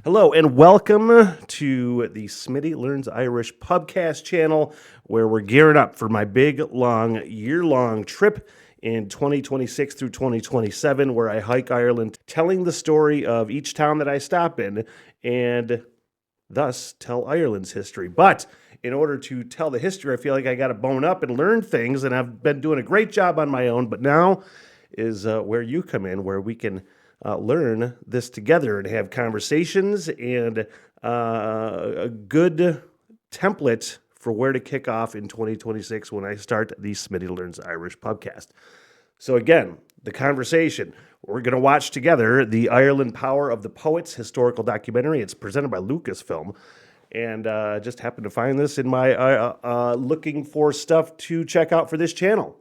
Hello and welcome to the Smitty Learns Irish PubCast channel, where we're gearing up for my big, long, year-long trip in 2026 through 2027, where I hike Ireland, telling the story of each town that I stop in and thus tell Ireland's history. But in order to tell the history, I feel like I got to bone up and learn things, and I've been doing a great job on my own, but now is where you come in, where we can learn this together and have conversations and a good template for where to kick off in 2026 when I start the Smitty Learns Irish podcast. So again, the conversation, we're going to watch together the Ireland Power of the Poets historical documentary. It's presented by Lucasfilm, and just happened to find this in my looking for stuff to check out for this channel.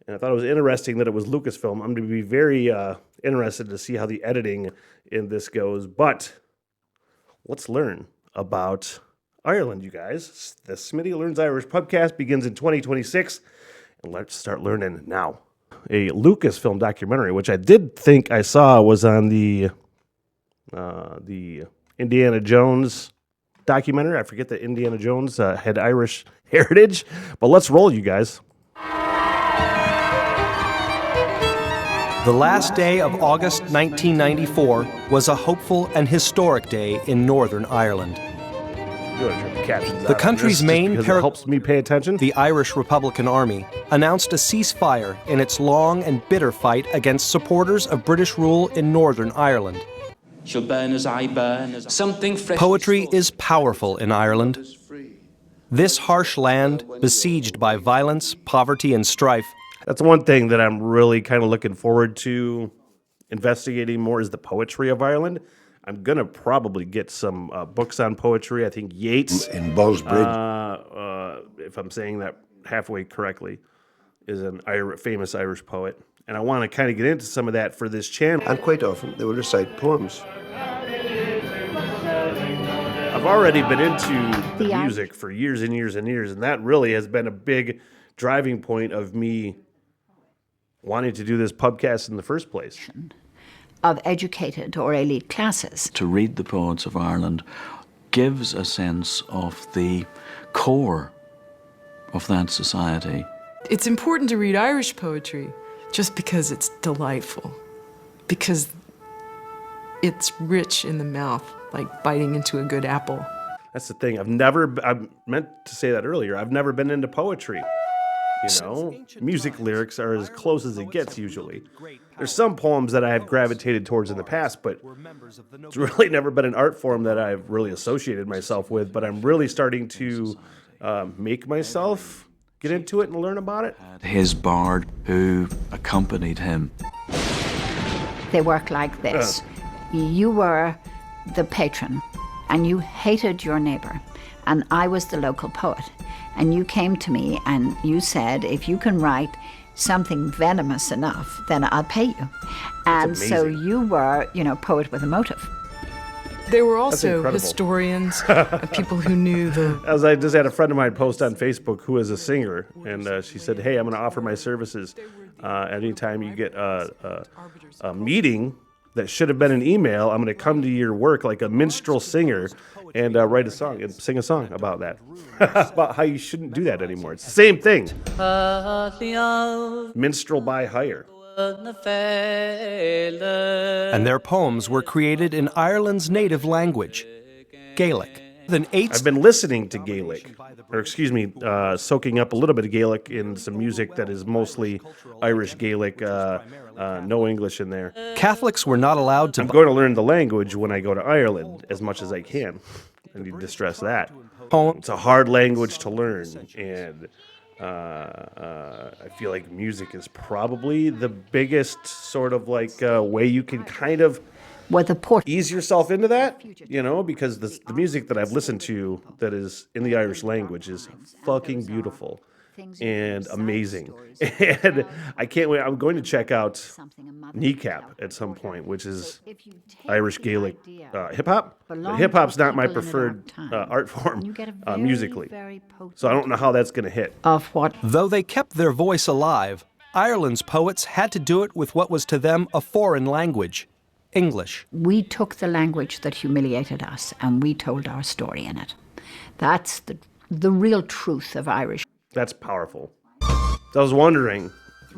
And I thought it was interesting that it was Lucasfilm. I'm going to be very interested to see how the editing in this goes. But let's learn about Ireland, you guys. The Smitty Learns Irish podcast begins in 2026, and let's start learning now. A Lucasfilm documentary, which I did think I saw was on the Indiana Jones documentary. I forget that Indiana Jones had Irish heritage, but let's roll, you guys. The last day of August 1994 was a hopeful and historic day in Northern Ireland. The country's main helps me pay attention. The Irish Republican Army announced a ceasefire in its long and bitter fight against supporters of British rule in Northern Ireland. Shall burn as I burn, as something fresh. Poetry is powerful in Ireland. This harsh land, besieged by violence, poverty, and strife, that's one thing that I'm really kind of looking forward to investigating more is the poetry of Ireland. I'm going to probably get some books on poetry. I think Yeats, in Ballsbridge, if I'm saying that halfway correctly, is an famous Irish poet. And I want to kind of get into some of that for this channel. and quite often they will recite poems. I've already been into the music for years and years and years, and that really has been a big driving point of me wanting to do this podcast in the first place. Of educated or elite classes. To read the poets of Ireland gives a sense of the core of that society. It's important to read Irish poetry just because it's delightful, because it's rich in the mouth, like biting into a good apple. That's the thing. I meant to say that earlier. I've never been into poetry. You know, music lyrics are as close as it gets usually. There's some poems that I have gravitated towards in the past, but it's really never been an art form that I've really associated myself with. But I'm really starting to make myself get into it and learn about it. His bard who accompanied him. They work like this. You were the patron, and you hated your neighbor, and I was the local poet. And you came to me and you said, if you can write something venomous enough, then I'll pay you. And so you were, poet with a motive. They were also historians, people who knew As I just had a friend of mine post on Facebook who is a singer, and she said, hey, I'm going to offer my services anytime you get a meeting that should have been an email. I'm going to come to your work like a minstrel singer and write a song and sing a song about that. About how you shouldn't do that anymore. It's the same thing. Minstrel by hire. and their poems were created in Ireland's native language, Gaelic. I've been listening to Gaelic, soaking up a little bit of Gaelic in some music that is mostly Irish Gaelic, no English in there. Catholics were not allowed to... I'm going to learn the language when I go to Ireland as much as I can. I need to stress that. It's a hard language to learn, and I feel like music is probably the biggest sort of way you can kind of ease yourself into that, because the music that I've listened to that is in the Irish language is fucking beautiful and amazing. And I can't wait. I'm going to check out Kneecap at some point, which is Irish Gaelic hip-hop. Hip-hop's not my preferred art form musically, so I don't know how that's going to hit. Though they kept their voice alive, Ireland's poets had to do it with what was to them a foreign language, English. We took the language that humiliated us and we told our story in it. That's the real truth of Irish. That's powerful. So I was wondering,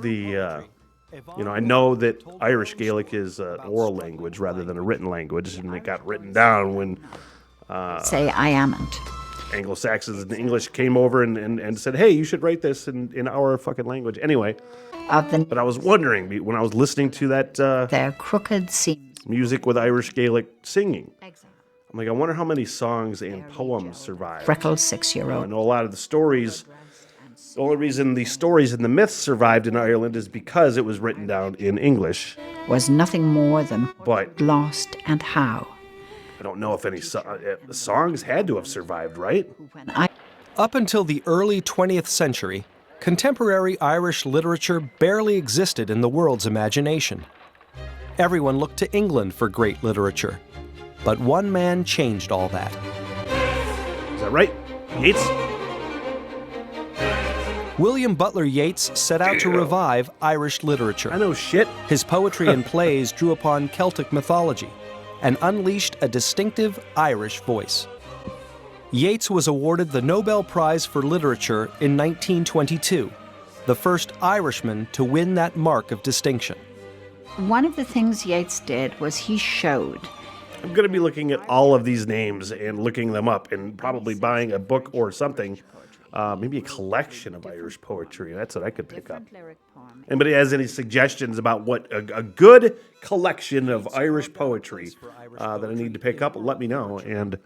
I know that Irish Gaelic is an oral language rather than a written language, and it got written down when Say, I amn't. Anglo-Saxons and English came over and said, hey, you should write this in our fucking language. Anyway, but I was wondering, when I was listening to that Their crooked seams. music with Irish Gaelic singing, I'm like, I wonder how many songs and poems survived. Freckled I 6-year-old. know a lot of the stories. The only reason the stories and the myths survived in Ireland is because it was written down in English. Was nothing more than But lost and how. I don't know if any songs had to have survived, right? When I Up until the early 20th century, contemporary Irish literature barely existed in the world's imagination. Everyone looked to England for great literature. But one man changed all that. Is that right? Yeats? William Butler Yeats set out to revive Irish literature. I know shit. His poetry and plays drew upon Celtic mythology and unleashed a distinctive Irish voice. Yeats was awarded the Nobel Prize for Literature in 1922, the first Irishman to win that mark of distinction. One of the things Yeats did was he showed I'm going to be looking at all of these names and looking them up and probably buying a book or something, maybe a collection of Irish poetry. That's what I could pick up. Anybody has any suggestions about what a good collection of Irish poetry that I need to pick up? Let me know. And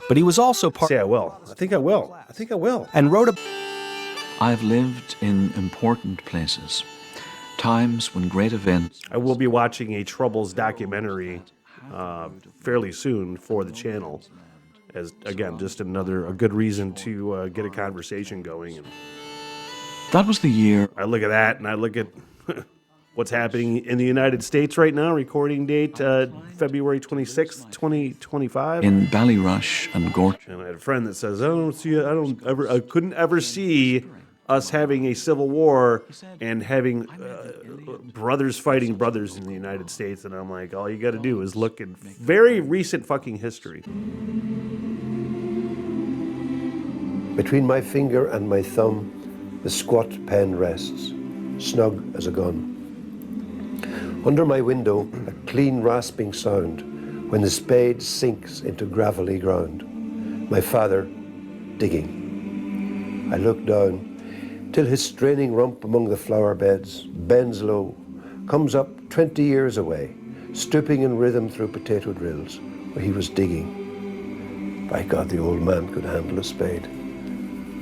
But he was also part say I will. I think I will. I think I will. and wrote a I've lived in important places, times when great events. I will be watching a Troubles documentary fairly soon for the channel. As again, just a good reason to get a conversation going. And That was the year I look at that, and I look at what's happening in the United States right now. Recording date February 26th, 2025. in Ballyrush and Gorch. And I had a friend that says, I couldn't ever see us having a civil war and having brothers fighting brothers in the United States. And I'm like, all you got to do is look at very recent fucking history. Between my finger and my thumb, the squat pen rests, snug as a gun. Under my window, a clean rasping sound when the spade sinks into gravelly ground. My father digging. I look down till his straining rump among the flower beds bends low, comes up 20 years away, stooping in rhythm through potato drills where he was digging. By God, the old man could handle a spade,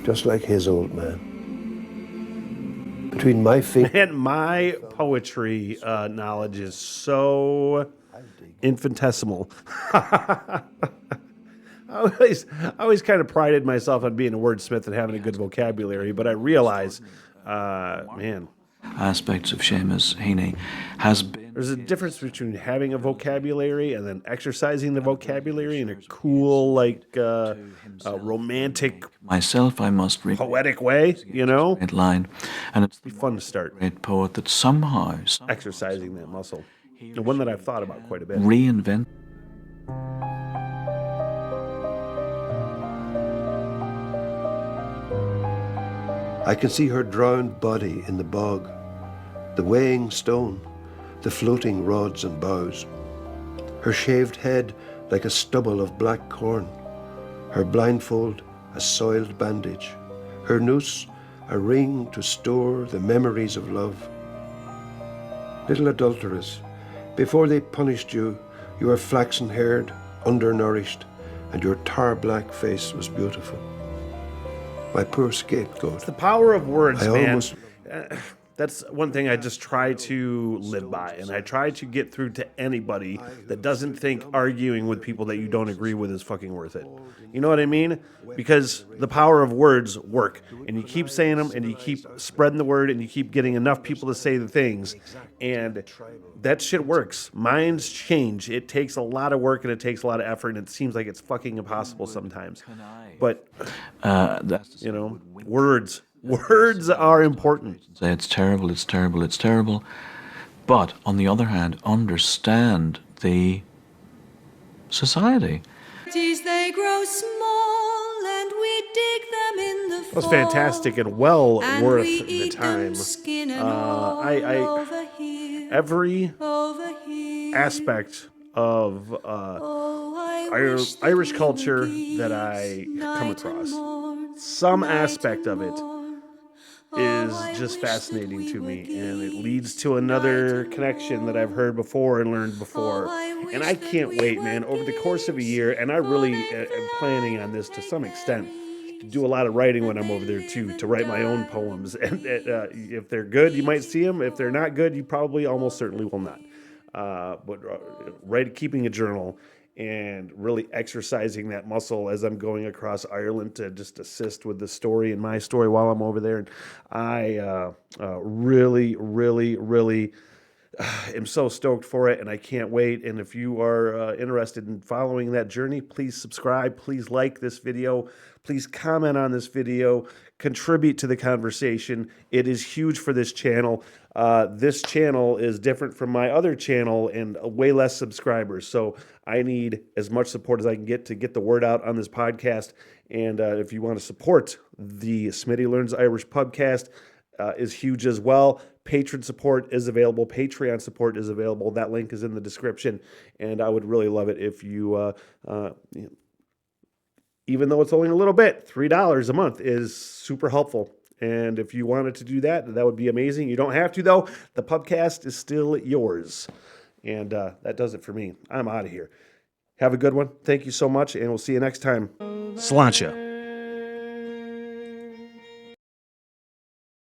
just like his old man. Between my feet. And my poetry knowledge is so infinitesimal. I always kind of prided myself on being a wordsmith and having a good vocabulary, but I realize, Aspects of Seamus Heaney has been. there's a difference between having a vocabulary and then exercising the vocabulary in a cool, romantic, Myself, I must read poetic way, that line, and it's It'd be fun to start a great poet that somehow exercising that muscle. And one that I've thought about quite a bit. reinvent. I can see her drowned body in the bog, the weighing stone, the floating rods and boughs, her shaved head like a stubble of black corn, her blindfold a soiled bandage, her noose a ring to store the memories of love. Little adulteress, before they punished you, you were flaxen-haired, undernourished, and your tar-black face was beautiful. My poor scapegoat. The power of words, I man. almost- That's one thing I just try to live by, and I try to get through to anybody that doesn't think arguing with people that you don't agree with is fucking worth it. You know what I mean? Because the power of words work, and you keep saying them, and you keep spreading the word, and you keep getting enough people to say the things, and that shit works. Minds change. It takes a lot of work, and it takes a lot of effort, and it seems like it's fucking impossible sometimes. But, words are important. Say it's terrible, it's terrible, it's terrible. But on the other hand, understand the society. They grow small and we dig them in the It was fantastic and well worth the time. Every aspect of Irish culture that I come across, some aspect of it is just fascinating to me, and it leads to another connection that I've heard before and learned before. And I can't wait, man, over the course of a year, and I really am planning on this to some extent, to do a lot of writing when I'm over there too, to write my own poems. And if they're good, you might see them. If they're not good, you probably almost certainly will not. But keeping a journal and really exercising that muscle as I'm going across Ireland to just assist with the story and my story while I'm over there. And I really, really, really am so stoked for it, and I can't wait. And if you are interested in following that journey, please subscribe, please like this video, please comment on this video, contribute to the conversation. It is huge for this channel. This channel is different from my other channel and way less subscribers. So I need as much support as I can get to get the word out on this podcast. And if you want to support the Smitty Learns Irish PubCast, is huge as well. Patron support is available. Patreon support is available. That link is in the description. And I would really love it if you, even though it's only a little bit, $3 a month is super helpful. And if you wanted to do that, that would be amazing. You don't have to, though. The PubCast is still yours. And that does it for me. I'm out of here. Have a good one. Thank you so much, and we'll see you next time. Sláinte.